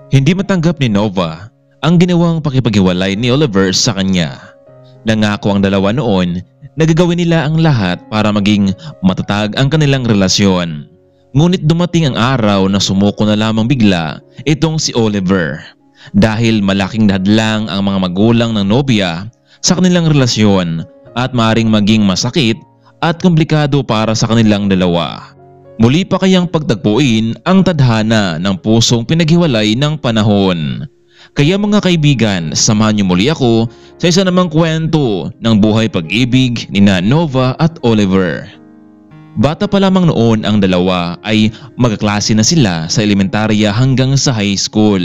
Hindi matanggap ni Nova ang ginawang pakipaghiwalay ni Oliver sa kanya. Nangako ang dalawa noon na gagawin nila ang lahat para maging matatag ang kanilang relasyon. Ngunit dumating ang araw na sumuko na lamang bigla itong si Oliver dahil malaking hadlang ang mga magulang ng nobya sa kanilang relasyon at maaaring maging masakit at komplikado para sa kanilang dalawa. Muli pa kayang pagtagpuin ang tadhana ng pusong pinaghiwalay ng panahon. Kaya mga kaibigan, samahan niyo muli ako sa isa namang kwento ng buhay pag-ibig ni Nova at Oliver. Bata pa lamang noon ang dalawa ay magkaklase na sila sa elementarya hanggang sa high school.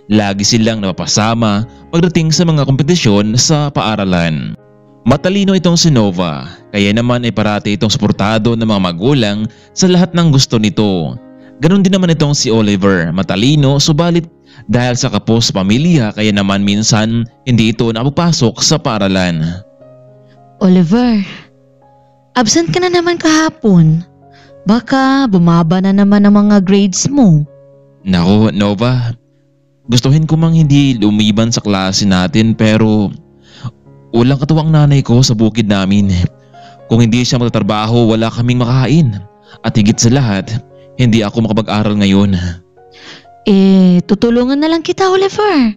Lagi silang napapasama pagdating sa mga kompetisyon sa paaralan. Matalino itong si Nova, kaya naman ay parati itong suportado ng mga magulang sa lahat ng gusto nito. Ganon din naman itong si Oliver, matalino subalit dahil sa kapos pamilya kaya naman minsan hindi ito napapasok sa paaralan. Oliver, absent ka na naman kahapon. Baka bumaba na naman ang mga grades mo. Naku, Nova, gustuhin ko mang hindi lumiban sa klase natin pero walang katuwang nanay ko sa bukid namin. Kung hindi siya magtatrabaho, wala kaming makain. At higit sa lahat, hindi ako makapag-aral ngayon. Tutulungan na lang kita, Oliver.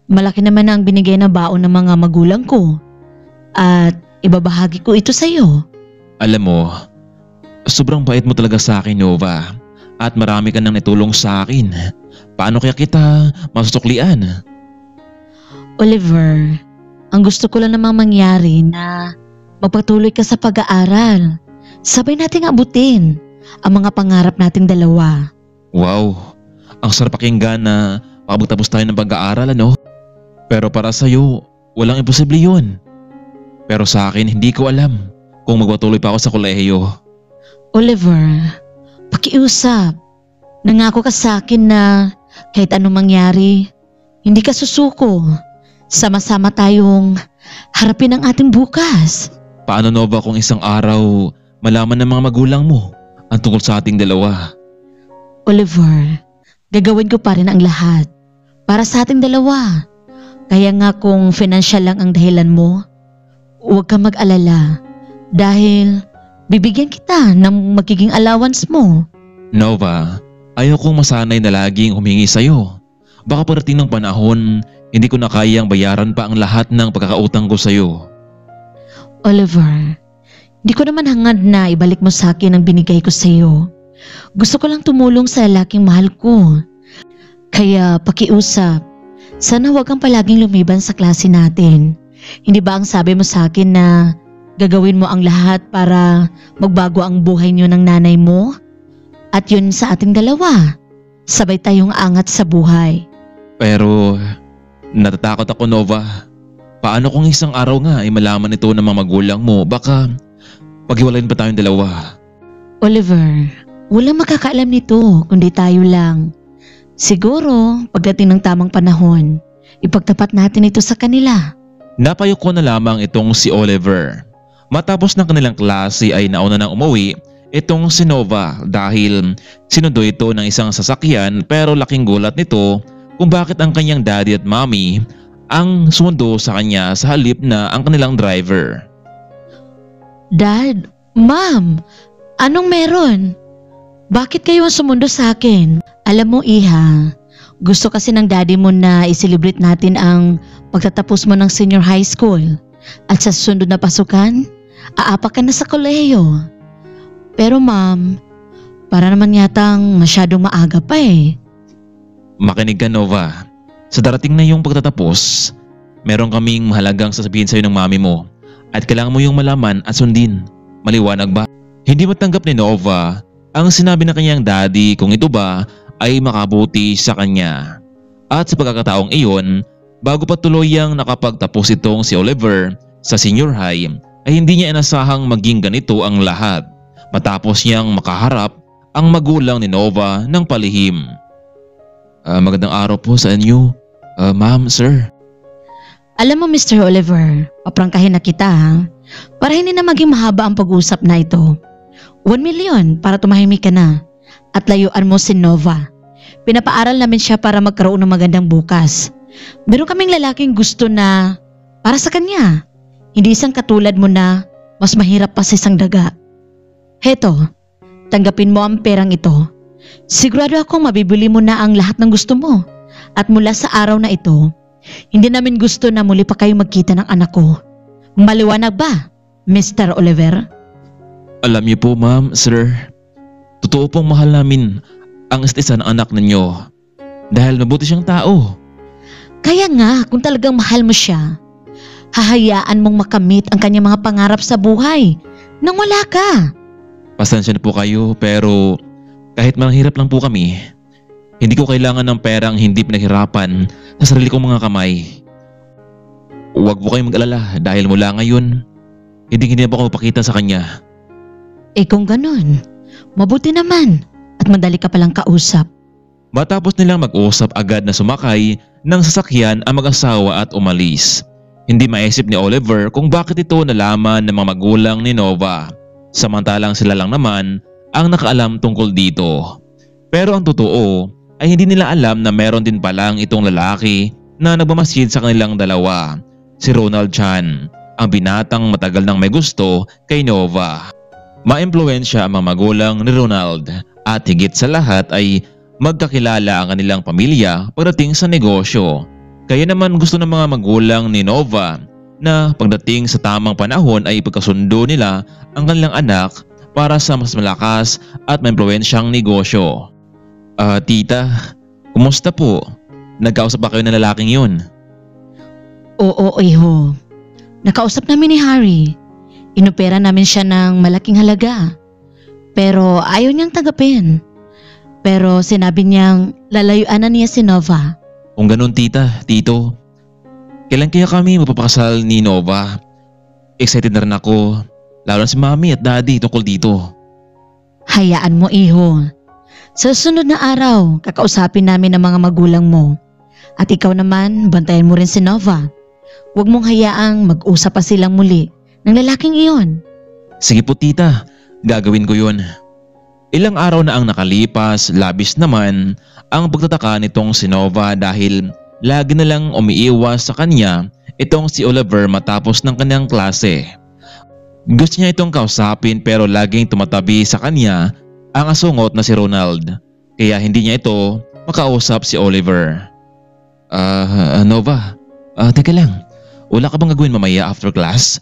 Malaki naman ang binigay na baon ng mga magulang ko. At ibabahagi ko ito sa iyo. Alam mo, sobrang bait mo talaga sa akin, Nova. At marami ka nang natulong sa akin. Paano kaya kita masusuklian? Oliver, ang gusto ko lang namang mangyari na magpatuloy ka sa pag-aaral. Sabay nating abutin ang mga pangarap nating dalawa. Wow, ang sarap pakinggan na makapagtapos tayo ng pag-aaral, ano? Pero para sa'yo, walang imposible yun. Pero sa akin, hindi ko alam kung magpatuloy pa ako sa kolehiyo. Oliver, pakiusap. Nangako ka sa akin na kahit anong mangyari, hindi ka susuko. Sama-sama tayong harapin ang ating bukas. Paano, Nova, kung isang araw malaman ng mga magulang mo ang tungkol sa ating dalawa? Oliver, gagawin ko pa rin ang lahat para sa ating dalawa. Kaya nga kung financial lang ang dahilan mo, huwag kang mag-alala dahil bibigyan kita ng magiging allowance mo. Nova, ayaw kong masanay na laging humingi sa'yo. Baka pagdating ng panahon, hindi ko na kayang bayaran pa ang lahat ng pagkakautang ko sa'yo. Oliver, hindi ko naman hangad na ibalik mo sa akin ang binigay ko sa'yo. Gusto ko lang tumulong sa lalaking mahal ko. Kaya pakiusap, sana huwag kang palaging lumiban sa klase natin. Hindi ba ang sabi mo sa akin na gagawin mo ang lahat para magbago ang buhay niyo ng nanay mo? At yun sa ating dalawa, sabay tayong angat sa buhay. Pero natatakot ako, Nova. Paano kung isang araw nga ay malaman ito ng mga magulang mo? Baka paghiwalayin pa tayong dalawa. Oliver, walang makakaalam nito kundi tayo lang. Siguro pagdating ng tamang panahon, ipagtapat natin ito sa kanila. Napayok ko na lamang itong si Oliver. Matapos ng kanilang klase ay nauna nang umuwi itong si Nova dahil sinundo ito ng isang sasakyan pero laking gulat nito kung bakit ang kanyang daddy at mommy ang sumundo sa kanya sa halip na ang kanilang driver. Dad, Ma'am, anong meron? Bakit kayo ang sumundo sa akin? Alam mo, Iha, gusto kasi ng daddy mo na i-celebrate natin ang pagtatapos mo ng senior high school. At sa susunod na pasukan, aapak ka na sa kolehiyo. Pero ma'am, para naman yatang masyadong maaga pa eh. Makinig ka, Nova. Sa darating na iyong pagtatapos, meron kaming mahalagang sasabihin sa iyo ng mami mo at kailangan mo yung malaman at sundin. Maliwanag ba? Hindi matanggap ni Nova ang sinabi ng kanyang daddy kung ito ba ay makabuti sa kanya. At sa pagkakataong iyon, bago pa tuluyang nakapagtapos itong si Oliver sa senior high, ay hindi niya inasahang maging ganito ang lahat matapos niyang makaharap ang magulang ni Nova ng palihim. Magandang araw po sa inyo, ma'am, sir. Alam mo Mr. Oliver, paprangkahin na kita ha, para hindi na maging mahaba ang pag-usap na ito. 1 million para tumahimik ka na at layuan mo si Nova. Pinapaaral namin siya para magkaroon ng magandang bukas. Meron kaming lalaking gusto na para sa kanya. Hindi isang katulad mo na mas mahirap pa sa isang daga. Heto, tanggapin mo ang perang ito. Sigurado akong mabibili mo na ang lahat ng gusto mo. At mula sa araw na ito, hindi namin gusto na muli pa kayo magkita ng anak ko. Maliwanag ba, Mr. Oliver? Alam niyo po ma'am, sir, totoo pong mahal namin ang isa't isa ng anak ninyo dahil mabuti siyang tao. Kaya nga, kung talagang mahal mo siya, hahayaan mong makamit ang kanyang mga pangarap sa buhay nang wala ka. Pasensya na po kayo pero kahit mahirap lang po kami, hindi ko kailangan ng perang hindi pinaghirapan sa sarili kong mga kamay. Huwag po kayong mag-alala dahil mula ngayon, hindi na po ako pakita sa kanya. Eh kung ganun, mabuti naman at madali ka palang kausap. Matapos nilang mag-usap agad na sumakay ng sasakyan ang mag-asawa at umalis. Hindi maisip ni Oliver kung bakit ito nalaman ng mga magulang ni Nova. Samantalang sila lang naman ang nakaalam tungkol dito. Pero ang totoo ay hindi nila alam na meron din palang itong lalaki na nagmamasid sa kanilang dalawa. Si Ronald Chan, ang binatang matagal nang may gusto kay Nova. Ma-impluwensya ang mga magulang ni Ronald at higit sa lahat ay magkakilala ang kanilang pamilya pagdating sa negosyo. Kaya naman gusto ng mga magulang ni Nova na pagdating sa tamang panahon ay ipagkasundo nila ang kanilang anak para sa mas malakas at maimpluwensyang negosyo. Tita, kumusta po? Nagkausap ba kayo ng lalaking yun? Oo, iho. Nakausap namin ni Harry. Inopera namin siya ng malaking halaga. Pero ayaw niyang tanggapin. Pero sinabi niyang lalayuan na niya si Nova. Kung ganun tita, tito, kailan kaya kami mapapakasal ni Nova? Excited na rin ako, lalo na si mami at daddy tungkol dito. Hayaan mo, iho. Sa susunod na araw, kakausapin namin ang mga magulang mo. At ikaw naman, bantayan mo rin si Nova. Huwag mong hayaang mag-usap pa silang muli ng lalaking iyon. Sige po tita, gagawin ko yun. Ilang araw na ang nakalipas, labis naman ang pagtataka nitong si Nova dahil lagi na lang umiiwas sa kanya itong si Oliver matapos ng kanyang klase. Gusto niya itong kausapin pero laging tumatabi sa kanya ang asungot na si Ronald, kaya hindi niya ito makausap si Oliver. Nova, teka lang, wala ka bang gagawin mamaya after class?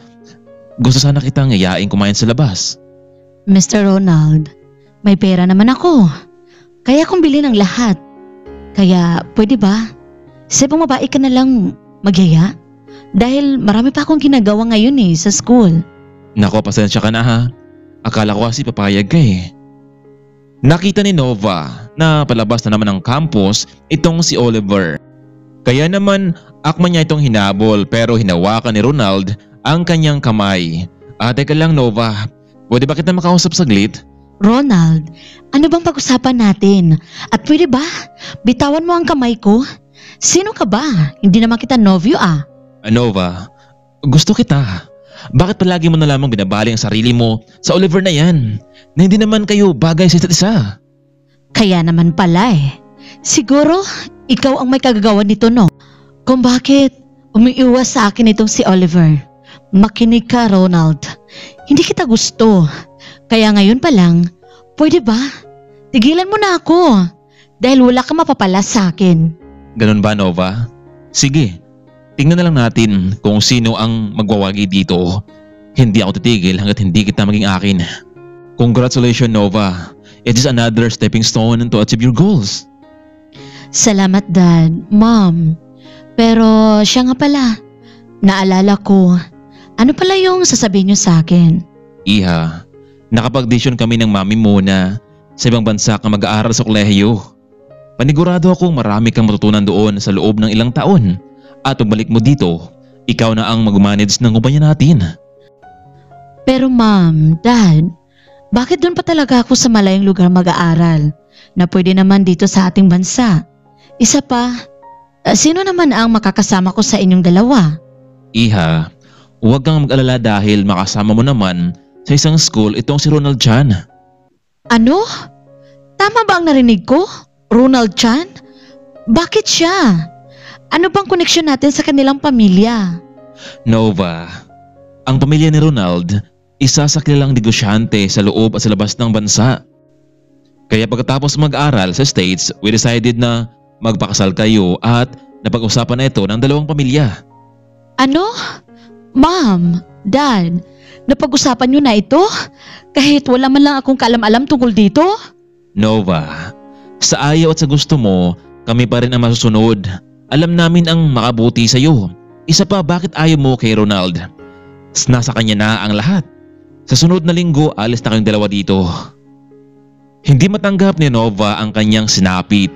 Gusto sana kitang yayain kumain sa labas. Mr. Ronald, may pera naman ako. Kaya kong bilhin ang lahat. Kaya pwede ba? Sa babae ka na lang magyaya? Dahil marami pa akong ginagawa ngayon sa school. Nako, pasensya ka na ha. Akala ko kasi papayag ka eh. Nakita ni Nova na palabas na naman ng campus itong si Oliver. Kaya naman akma niya itong hinabol pero hinawakan ni Ronald ang kanyang kamay. Teka lang Nova, pwede ba kita makausap saglit? Ronald, ano bang pag-usapan natin? At pwede ba? Bitawan mo ang kamay ko? Sino ka ba? Hindi naman kita novyo Nova, gusto kita. Bakit palagi mo na lamang binabali ang sarili mo sa Oliver na yan? Na hindi naman kayo bagay sa isa't isa. Kaya naman pala Siguro, ikaw ang may kagagawa nito no? Kung bakit umiiwas sa akin itong si Oliver. Makinig ka Ronald. Hindi kita gusto. Kaya ngayon pa lang, pwede ba? Tigilan mo na ako. Dahil wala kang mapapala sa akin. Ganun ba Nova? Sige, tingnan na lang natin kung sino ang magwawagi dito. Hindi ako titigil hanggat hindi kita maging akin. Congratulations Nova. It is another stepping stone to achieve your goals. Salamat Dad, Mom. Pero siya nga pala, naalala ko, ano pala yung sasabihin niyo sa akin? Iha, nakapag-audition kami ng mami mo na sa ibang bansa ka mag-aaral sa kolehiyo. Panigurado akong marami kang matutunan doon sa loob ng ilang taon. At pagbalik mo dito, ikaw na ang mag-manage ng kumpanya natin. Pero Mom, Dad, bakit doon pa talaga ako sa malayong lugar mag-aaral na pwede naman dito sa ating bansa? Isa pa, sino naman ang makakasama ko sa inyong dalawa? Iha, huwag kang mag-alala dahil makasama mo naman sa isang school itong si Ronald Chan. Ano? Tama ba ang narinig ko? Ronald Chan? Bakit siya? Ano bang koneksyon natin sa kanilang pamilya? Nova, ang pamilya ni Ronald, isa sa kilalang negosyante sa loob at sa labas ng bansa. Kaya pagkatapos mag-aral sa States, we decided na magpakasal kayo at napag-usapan na ito ng dalawang pamilya. Ano? Ma'am, Dad, napag-usapan niyo na ito? Kahit wala man lang akong kaalam-alam tungkol dito? Nova, sa ayaw at sa gusto mo, kami pa rin ang masusunod. Alam namin ang makabuti sa iyo. Isa pa, bakit ayaw mo kay Ronald? Nasa kanya na ang lahat. Sa sunod na linggo, alis na kayong dalawa dito. Hindi matanggap ni Nova ang kanyang sinapit.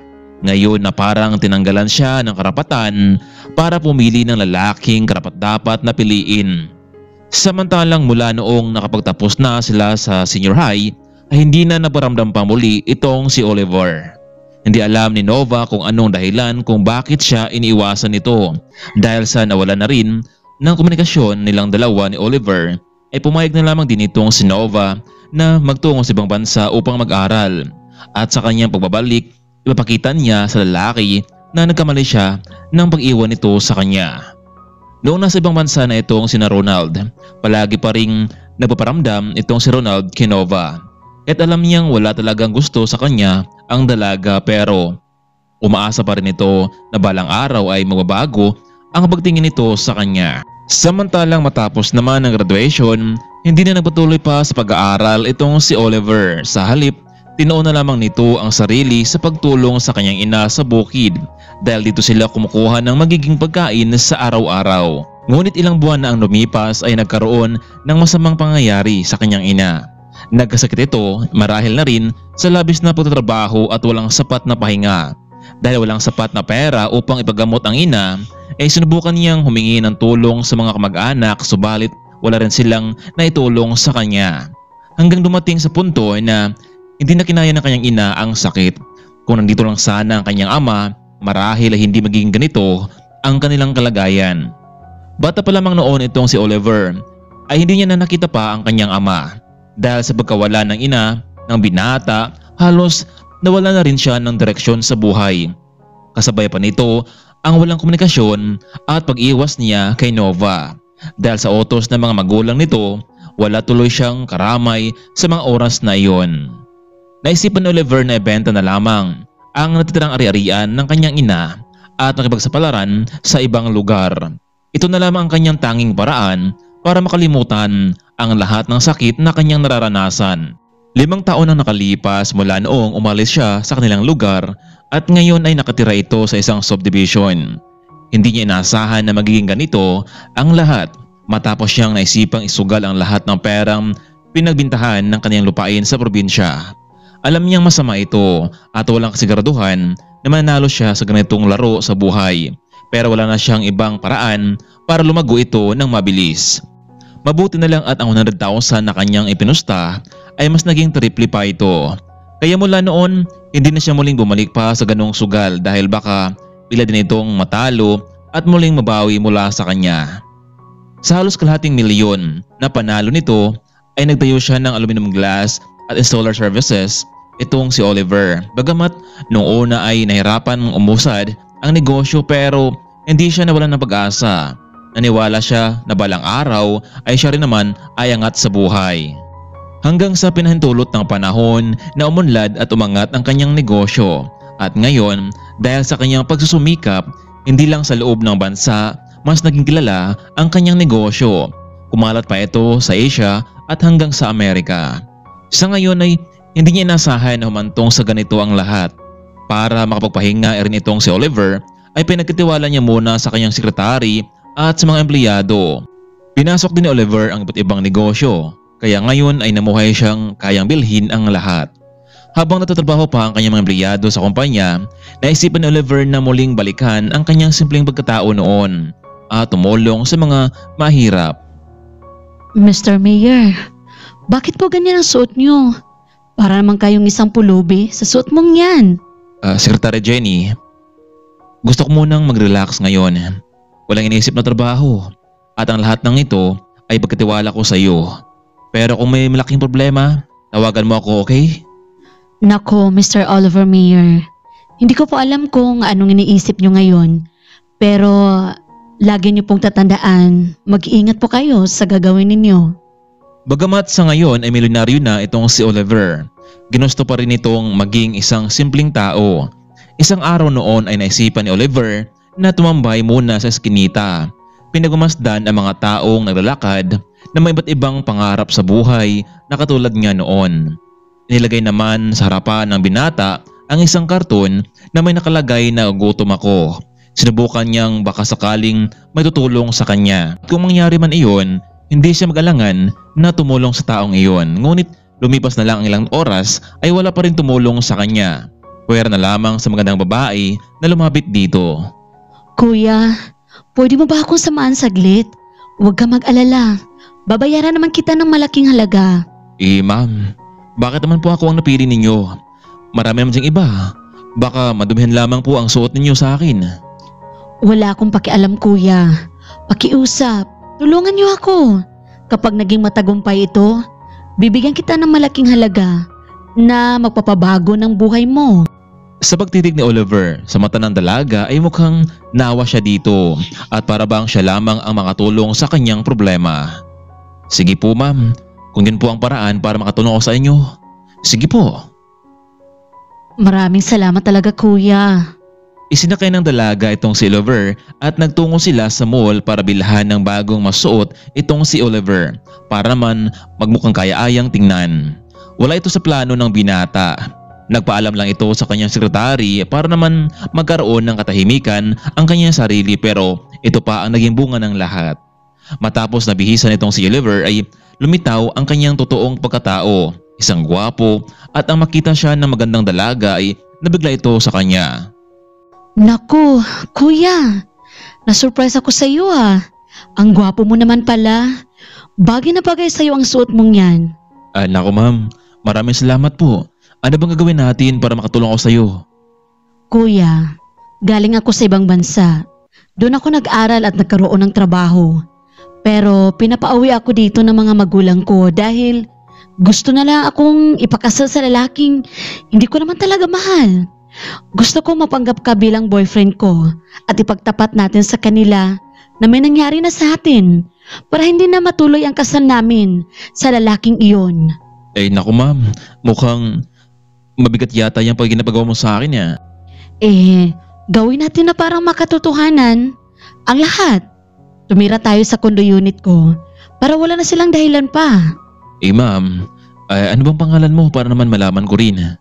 Ngayon na parang tinanggalan siya ng karapatan para pumili ng lalaking karapat-dapat na piliin. Samantalang mula noong nakapagtapos na sila sa senior high, ay hindi na naparamdam pa muli itong si Oliver. Hindi alam ni Nova kung anong dahilan kung bakit siya iniiwasan nito. Dahil sa nawalan na rin ng komunikasyon nilang dalawa ni Oliver, ay pumayag na lamang din itong si Nova na magtungo sa ibang bansa upang mag-aral. At sa kanyang pagbabalik, ipapakita niya sa lalaki na nagkamali siya ng pag-iwan nito sa kanya. Noong nasa ibang bansa na itong si Ronald, palagi pa ring nagpaparamdam itong si Ronald kay Nova. At alam niyang wala talagang gusto sa kanya ang dalaga, pero umaasa pa rin ito na balang araw ay magbabago ang pagtingin nito sa kanya. Samantalang matapos naman ang graduation, hindi na nagpatuloy pa sa pag-aaral itong si Oliver. Sa halip, tinuon na lamang nito ang sarili sa pagtulong sa kanyang ina sa bukid dahil dito sila kumukuha ng magiging pagkain sa araw-araw. Ngunit ilang buwan na ang lumipas ay nagkaroon ng masamang pangyayari sa kanyang ina. Nagkasakit ito marahil na rin sa labis na pagtatrabaho at walang sapat na pahinga. Dahil walang sapat na pera upang ipagamot ang ina, ay sinubukan niyang humingi ng tulong sa mga kamag-anak, subalit wala rin silang naitulong sa kanya. Hanggang dumating sa punto na hindi na kinaya ng kanyang ina ang sakit. Kung nandito lang sana ang kanyang ama, marahil ay hindi magiging ganito ang kanilang kalagayan. Bata pa lamang noon itong si Oliver ay hindi niya na nakita pa ang kanyang ama. Dahil sa pagkawala ng ina ng binata, halos nawala na rin siya ng direksyon sa buhay. Kasabay pa nito ang walang komunikasyon at pag-iwas niya kay Nova. Dahil sa utos ng mga magulang nito, wala tuloy siyang karamay sa mga oras na iyon. Naisipan ni Oliver na ibenta na lamang ang natitirang ari-arian ng kanyang ina at makipagsapalaran sa ibang lugar. Ito na lamang ang kanyang tanging paraan para makalimutan ang lahat ng sakit na kanyang nararanasan. 5 taon ang nakalipas mula noong umalis siya sa kanilang lugar at ngayon ay nakatira ito sa isang subdivision. Hindi niya inaasahan na magiging ganito ang lahat matapos siyang naisipang isugal ang lahat ng perang pinagbintahan ng kanyang lupain sa probinsya. Alam niyang masama ito at walang kasiguraduhan na manalo siya sa ganitong laro sa buhay, pero wala na siyang ibang paraan para lumago ito ng mabilis. Mabuti na lang at ang 100,000 na kanyang ipinusta ay mas naging triple pa ito. Kaya mula noon, hindi na siya muling bumalik pa sa ganong sugal dahil baka pila din itong matalo at muling mabawi mula sa kanya. Sa halos kalahating milyon na panalo nito ay nagtayo siya ng aluminum glass at installer services itong si Oliver. Bagamat noong una ay nahirapan umusad ang negosyo pero hindi siya nawalan ng pag-asa. Naniwala siya na balang araw ay siya rin naman ay angat sa buhay. Hanggang sa pinahintulot ng panahon na umunlad at umangat ang kanyang negosyo. At ngayon, dahil sa kanyang pagsusumikap, hindi lang sa loob ng bansa, mas naging kilala ang kanyang negosyo. Kumalat pa ito sa Asia at hanggang sa Amerika. Sa ngayon ay hindi niya inasahan na humantong sa ganito ang lahat. Para makapagpahinga rin itong si Oliver, ay pinagkatiwala niya muna sa kanyang sekretary at sa mga empleyado. Pinasok din ni Oliver ang iba't ibang negosyo, kaya ngayon ay namuhay siyang kayang bilhin ang lahat. Habang natatrabaho pa ang kanyang mga empleyado sa kumpanya, naisipan ni Oliver na muling balikan ang kanyang simpleng pagkatao noon at tumulong sa mga mahirap. Mr. Mayor, bakit po ganyan ang suot niyo? Para naman kayong isang pulubi sa suot mong yan. Secretary Jenny, gusto ko munang mag-relax ngayon. Walang iniisip na trabaho at ang lahat ng ito ay pagkatiwala ko sa iyo. Pero kung may malaking problema, tawagan mo ako, okay? Nako, Mr. Oliver Mayor. Hindi ko po alam kung anong iniisip nyo ngayon. Pero lagi niyo pong tatandaan, mag-iingat po kayo sa gagawin ninyo. Bagamat sa ngayon ay milyonaryo na itong si Oliver, ginusto pa rin itong maging isang simpleng tao. Isang araw noon ay naisipan ni Oliver na tumambay muna sa eskinita. Pinagmamasdan ang mga taong naglalakad na may iba't ibang pangarap sa buhay na katulad nga noon. Nilagay naman sa harapan ng binata ang isang karton na may nakalagay na gutom ako. Sinubukan niyang baka sakaling may tutulong sa kanya. Kung mangyari man iyon, hindi siya mag-alangan na tumulong sa taong iyon. Ngunit lumipas na lang ang ilang oras ay wala pa rin tumulong sa kanya. Pwera na lamang sa magandang babae na lumapit dito. Kuya, pwede mo ba akong samahan saglit? Huwag ka mag-alala. Babayaran naman kita ng malaking halaga. Ma'am, bakit naman po ako ang napili ninyo? Marami naman diyang iba. Baka madumihan lamang po ang suot ninyo sa akin. Wala akong pakialam, kuya. Pakiusap, tulungan niyo ako. Kapag naging matagumpay ito, bibigyan kita ng malaking halaga na magpapabago ng buhay mo. Sa pagtitig ni Oliver sa mata ng dalaga ay mukhang nawa siya dito at para bang siya lamang ang makatulong sa kanyang problema. Sige po ma'am, kung yun po ang paraan para makatulong ako sa inyo. Sige po. Maraming salamat talaga, kuya. Isinakay ng dalaga itong si Oliver at nagtungo sila sa mall para bilhan ng bagong masuot itong si Oliver para naman magmukhang kaya-ayang tingnan. Wala ito sa plano ng binata. Nagpaalam lang ito sa kanyang sekretary para naman magkaroon ng katahimikan ang kanyang sarili pero ito pa ang naging bunga ng lahat. Matapos nabihisan itong si Oliver ay lumitaw ang kanyang totoong pagkatao, isang gwapo at ang makita siya ng magandang dalaga ay nabigla ito sa kanya. Naku, kuya, nasurprise ako sa iyo ah. Ang gwapo mo naman pala. Bagay na bagay sa iyo ang suot mong yan. Naku ma'am, maraming salamat po. Ano bang gagawin natin para makatulong ako sa iyo? Kuya, galing ako sa ibang bansa. Doon ako nag-aral at nagkaroon ng trabaho. Pero pinapauwi ako dito ng mga magulang ko dahil gusto na lang akong ipakasal sa lalaking hindi ko naman talaga mahal. Gusto ko mapanggap ka bilang boyfriend ko at ipagtapat natin sa kanila na may nangyari na sa atin para hindi na matuloy ang kasal namin sa lalaking iyon. Naku ma'am, mukhang mabigat yata yung pag ginapagawa mo sa akin ya. Gawin natin na parang makatotohanan ang lahat. Tumira tayo sa condo unit ko para wala na silang dahilan pa. Ma'am, ano bang pangalan mo para naman malaman ko rin?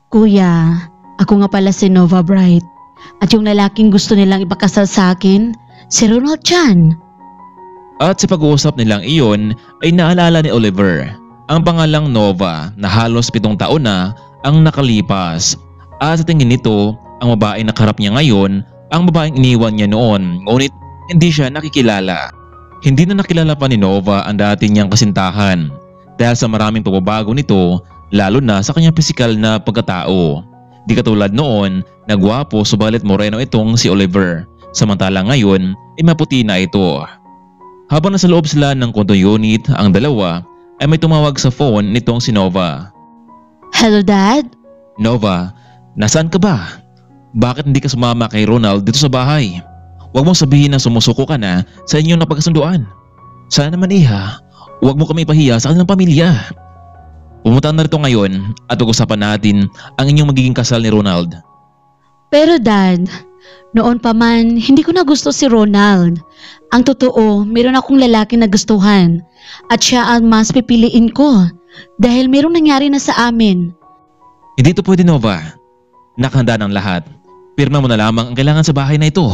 Kuya, ako nga pala si Nova Bright at yung lalaking gusto nilang ipakasal sa akin, si Ronald Chan. At sa pag-uusap nilang iyon ay naalala ni Oliver ang pangalang Nova na halos 7 taon na ang nakalipas. At sa tingin nito, ang babaeng nakaharap niya ngayon ang babaeng iniwan niya noon, ngunit hindi siya nakikilala. Hindi na nakilala pa ni Nova ang dati niyang kasintahan dahil sa maraming pagbabago nito, lalo na sa kanyang pisikal na pagkatao. Di katulad noon na gwapo subalit moreno itong si Oliver, samantala ngayon ay maputi na ito. Habang nasa loob sila ng condo unit, ang dalawa ay may tumawag sa phone nitong si Nova. Hello, Dad? Nova, nasaan ka ba? Bakit hindi ka sumama kay Ronald dito sa bahay? Huwag mong sabihin na sumusuko ka na sa inyong napagkasunduan. Sana naman iha, huwag mo kami ipahiya sa kanilang pamilya. Pumunta na rito ngayon at pag-usapan natin ang inyong magiging kasal ni Ronald. Pero Dad, noon pa man, hindi ko na gusto si Ronald. Ang totoo, meron akong lalaki na gustuhan at siya ang mas pipiliin ko dahil merong nangyari na sa amin. Hindi ito pwede, Nova. Nakahanda ng lahat. Pirma mo na lamang ang kailangan sa bahay na ito.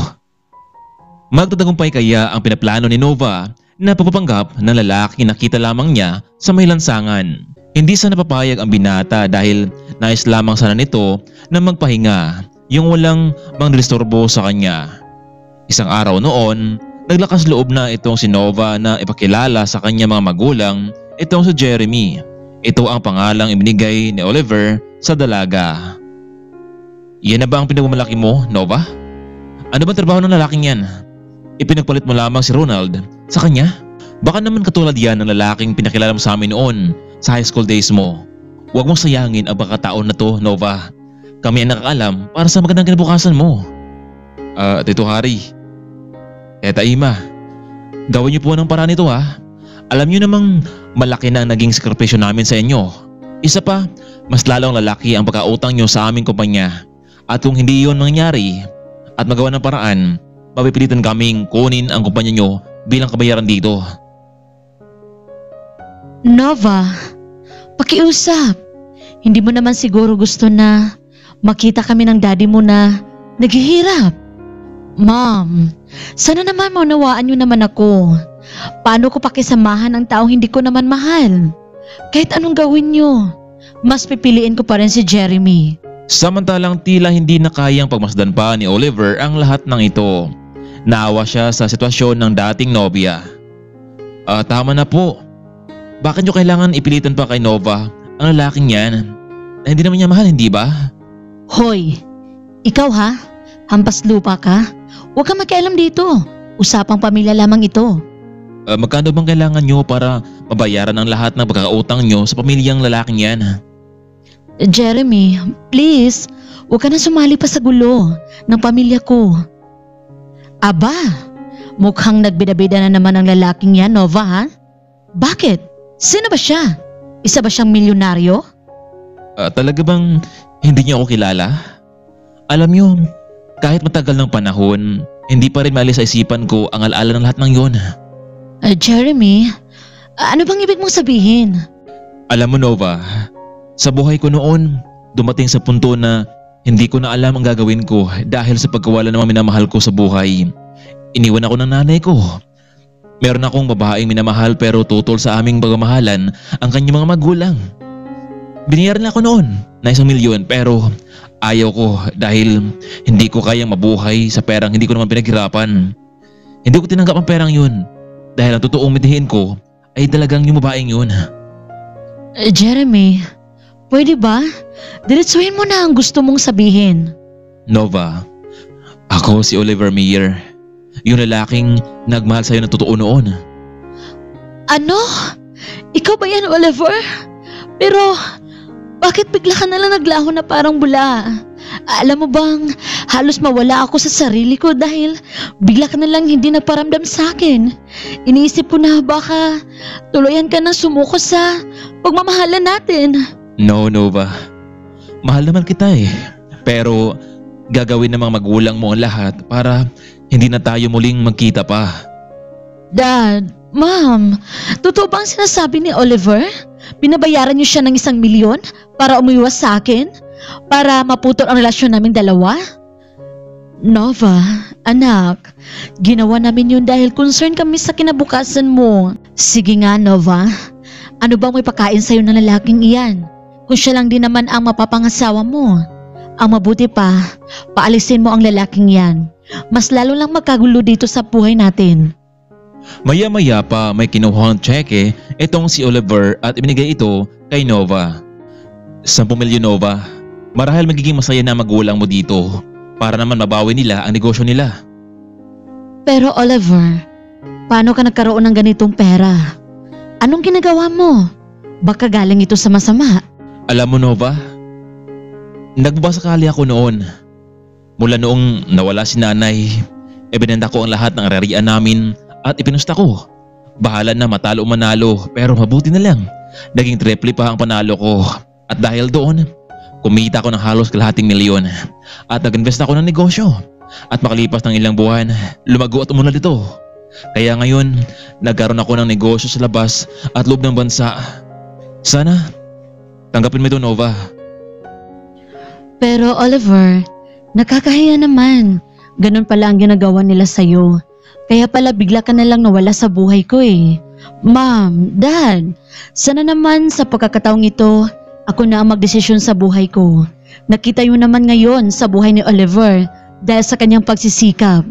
Magtatagumpay kaya ang pinaplano ni Nova na papapanggap ng lalaki na kita lamang niya sa may lansangan. Hindi sana napapayag ang binata dahil nais lamang sana nito na magpahinga, yung walang mangdisturbo sa kanya. Isang araw noon, naglakas loob na itong si Nova na ipakilala sa kanya mga magulang itong si Jeremy. Ito ang pangalang ibinigay ni Oliver sa dalaga. Yan na ba ang pinagmamalaki mo, Nova? Ano ba trabaho ng lalaking yan? Ipinagpalit mo lamang si Ronald sa kanya? Baka naman katulad yan ng lalaking pinakilala mo sa amin noon sa high school days mo. Huwag mong sayangin ang pagkataon na to, Nova. kami ang nakakaalam para sa magandang kinabukasan mo. Tito Harry, Teta Ima, gawin niyo po ng paraan ito ha. Alam niyo namang malaki na ang naging sakripisyo namin sa inyo. Isa pa, mas lalong lalaki ang pagkautang niyo sa aming kumpanya. At kung hindi iyon mangyari at magawa ng paraan, mapipilitan kaming kunin ang kumpanya niyo bilang kabayaran dito. Nova, pakiusap. Hindi mo naman siguro gusto na makita kami ng daddy mo na naghihirap. Ma'am, sana naman maunawaan niyo naman ako. Paano ko pakisamahan ang taong hindi ko naman mahal? Kahit anong gawin niyo, mas pipiliin ko pa rin si Jeremy. Samantalang tila hindi na kayang pagmasdan pa ni Oliver ang lahat ng ito. Naawa siya sa sitwasyon ng dating nobya. Tama na po. Bakit niyo kailangan ipilitan pa kay Nova ang lalaking yan? Hindi naman niya mahal, hindi ba? Hoy, ikaw ha? Hampas lupa ka? Huwag kang makialam dito. Usapang pamilya lamang ito. Magkano bang kailangan niyo para mabayaran ang lahat ng pagkakautang niyo sa pamilyang lalaking yan? Jeremy, please, huwag ka na sumali pa sa gulo ng pamilya ko. Aba, mukhang nagbida-bida na naman ang lalaking yan, Nova ha? Bakit? Sino ba siya? Isa ba siyang milyonaryo? Talaga bang hindi niyo ako kilala? Alam niyo, kahit matagal ng panahon, hindi pa rin maalis sa isipan ko ang alaala ng lahat ng yon. Jeremy, ano bang ibig mong sabihin? Alam mo Nova, sa buhay ko noon, dumating sa punto na hindi ko na alam ang gagawin ko dahil sa pagkawala ng mga minamahal ko sa buhay. Iniwan ako ng nanay ko. Meron akong babaeng minamahal pero tutol sa aming pagmamahalan ang kanyang mga magulang. Binayaran ako noon na 1 milyon pero ayaw ko dahil hindi ko kayang mabuhay sa perang hindi ko naman pinaghirapan. Hindi ko tinanggap ang perang yun dahil ang totoong mithiin ko ay talagang yung babaeng yun. Jeremy, pwede ba? Diretsuhin mo na ang gusto mong sabihin. Nova, ako si Oliver Meyer, yung lalaking nagmahal sa'yo ng totoo noon. Ano? Ikaw ba yan, Oliver? Pero bakit bigla ka nalang naglaho na parang bula? Alam mo bang halos mawala ako sa sarili ko dahil bigla ka nalang hindi nagparamdam sa akin. Iniisip ko na baka tuluyan ka na sumuko sa pagmamahalan natin. No, Nova. Mahal naman kita eh. Pero gagawin ng mga magulang mo ang lahat para hindi na tayo muling magkita pa. Dad, Ma'am, totoo ba ang sinasabi ni Oliver? Binabayaran niyo siya ng 1 milyon para umiwas sa akin? Para maputol ang relasyon naming dalawa? Nova, anak, ginawa namin yun dahil concern kami sa kinabukasan mo. Sige nga, Nova. Ano bang may pakain sa'yo ng lalaking iyan? Kung siya lang din naman ang mapapangasawa mo. Ang mabuti pa, paalisin mo ang lalaking yan. Mas lalo lang magkagulo dito sa buhay natin. Maya-maya pa may kinuhang tseke itong si Oliver at ibinigay ito kay Nova. 10 milyon Nova, marahil magiging masaya na magulang mo dito para naman mabawi nila ang negosyo nila. Pero Oliver, paano ka nagkaroon ng ganitong pera? Anong ginagawa mo? Baka galing ito sa masama. Alam mo Nova, nagbabasakali ako noon. Mula noong nawala si nanay, ibinenta ko ang lahat ng ari-arian namin at ipinusta ko. Bahala na matalo o manalo pero mabuti na lang. Naging triple pa ang panalo ko. At dahil doon, kumita ko ng halos kalahating milyon. At nag-invest ako ng negosyo. At makalipas ng ilang buwan, lumago at umunlad ito. Kaya ngayon, nagkaroon ako ng negosyo sa labas at loob ng bansa. Sana, tanggapin mo ito Nova. Pero Oliver, nakakahiya naman. Ganun pala ang ginagawa nila sa'yo. Kaya pala bigla ka na lang nawala sa buhay ko eh. Ma'am, Dad, sana naman sa pagkakataong ito, ako na ang magdesisyon sa buhay ko. Nakita yun naman ngayon sa buhay ni Oliver dahil sa kanyang pagsisikap.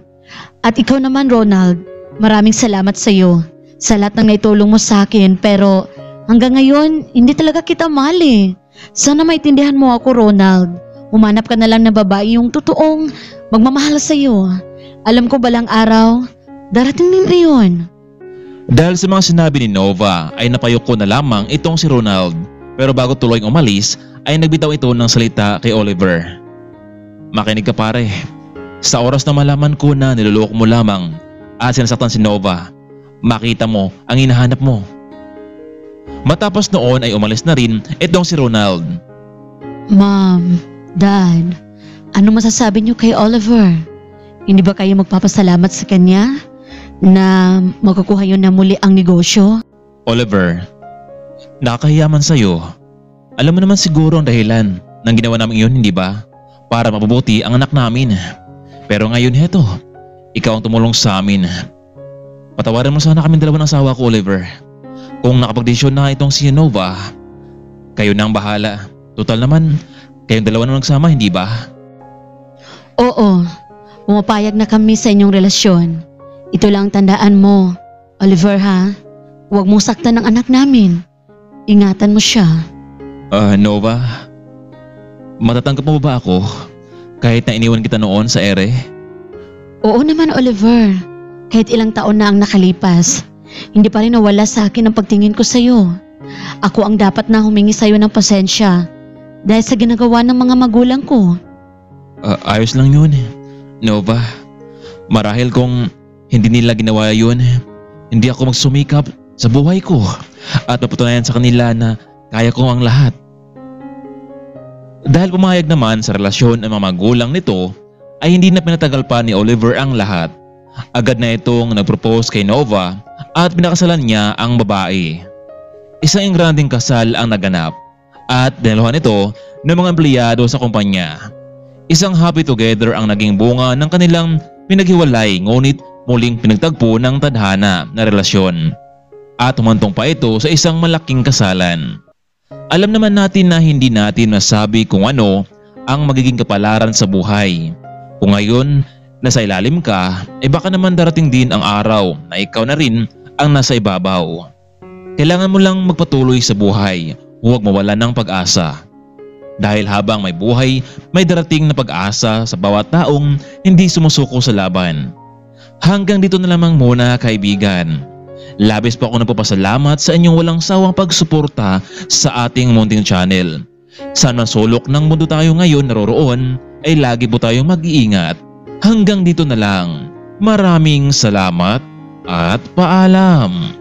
At ikaw naman Ronald, maraming salamat sa iyo sa lahat ng naitulong mo sa akin pero hanggang ngayon hindi talaga kita mahal eh. Sana maintindihan mo ako Ronald. Umanap ka na lang ng babae yung totoong magmamahal sa iyo. Alam ko balang araw, darating din iyon. Dahil sa mga sinabi ni Nova ay napayoko na lamang itong si Ronald. Pero bago tuluyang umalis ay nagbitaw ito ng salita kay Oliver. makinig ka pare. Sa oras na malaman ko na niloloko mo lamang at sinasaktan si Nova, makita mo ang hinahanap mo. Matapos noon ay umalis na rin itong si Ronald. Mom, Dad, ano masasabi niyo kay Oliver? Hindi ba kayo magpapasalamat sa kanya na makukuha yun na muli ang negosyo? Oliver, nakakahiyaman sa'yo. Alam mo naman siguro ang dahilan ng ginawa namin yun, hindi ba? Para mapabuti ang anak namin. Pero ngayon heto, ikaw ang tumulong sa amin. Patawarin mo sana kaming dalawa ng asawa ko, Oliver. Kung nakapagdesisyon na itong si Nova, kayo na ang bahala. Total naman, kayong dalawa na nagsama, hindi ba? Oo, pumapayag na kami sa inyong relasyon. Ito lang ang tandaan mo, Oliver ha. Huwag mong saktan ng anak namin. Ingatan mo siya. Nova, matatanggap mo ba ako kahit na iniwan kita noon sa ere? Oo naman, Oliver. Kahit ilang taon na ang nakalipas, hindi pa rin nawala sa akin ang pagtingin ko sa'yo. Ako ang dapat na humingi sa'yo ng pasensya dahil sa ginagawa ng mga magulang ko. Ayos lang yun, Nova. Marahil kung hindi nila ginawa yun, hindi ako magsumikap sa buhay ko at mapatunayan sa kanila na kaya ko ang lahat. Dahil pumayag naman sa relasyon ang mga magulang nito, ay hindi na pinatagal pa ni Oliver ang lahat. Agad na itong nagpropose kay Nova at pinakasalan niya ang babae. Isang engrandeng kasal ang naganap at dinaluhan ito ng mga empleyado sa kumpanya. Isang happy together ang naging bunga ng kanilang pinaghiwalay ngunit muling pinagtagpo ng tadhana na relasyon. At humantong pa ito sa isang malaking kasalan. Alam naman natin na hindi natin masabi kung ano ang magiging kapalaran sa buhay. Kung ngayon nasa ilalim ka, baka naman darating din ang araw na ikaw na rin ang nasa ibabaw. Kailangan mo lang magpatuloy sa buhay, huwag mawala ng pag-asa. Dahil habang may buhay, may darating na pag-asa sa bawat taong hindi sumusuko sa laban. Hanggang dito na lamang muna, kaibigan. Labis pa ako nagpapasalamat sa inyong walang sawang pagsuporta sa ating munting channel. Saan man sulok ng mundo tayo ngayon naroroon, ay lagi po tayong mag-iingat. Hanggang dito na lang. Maraming salamat at paalam.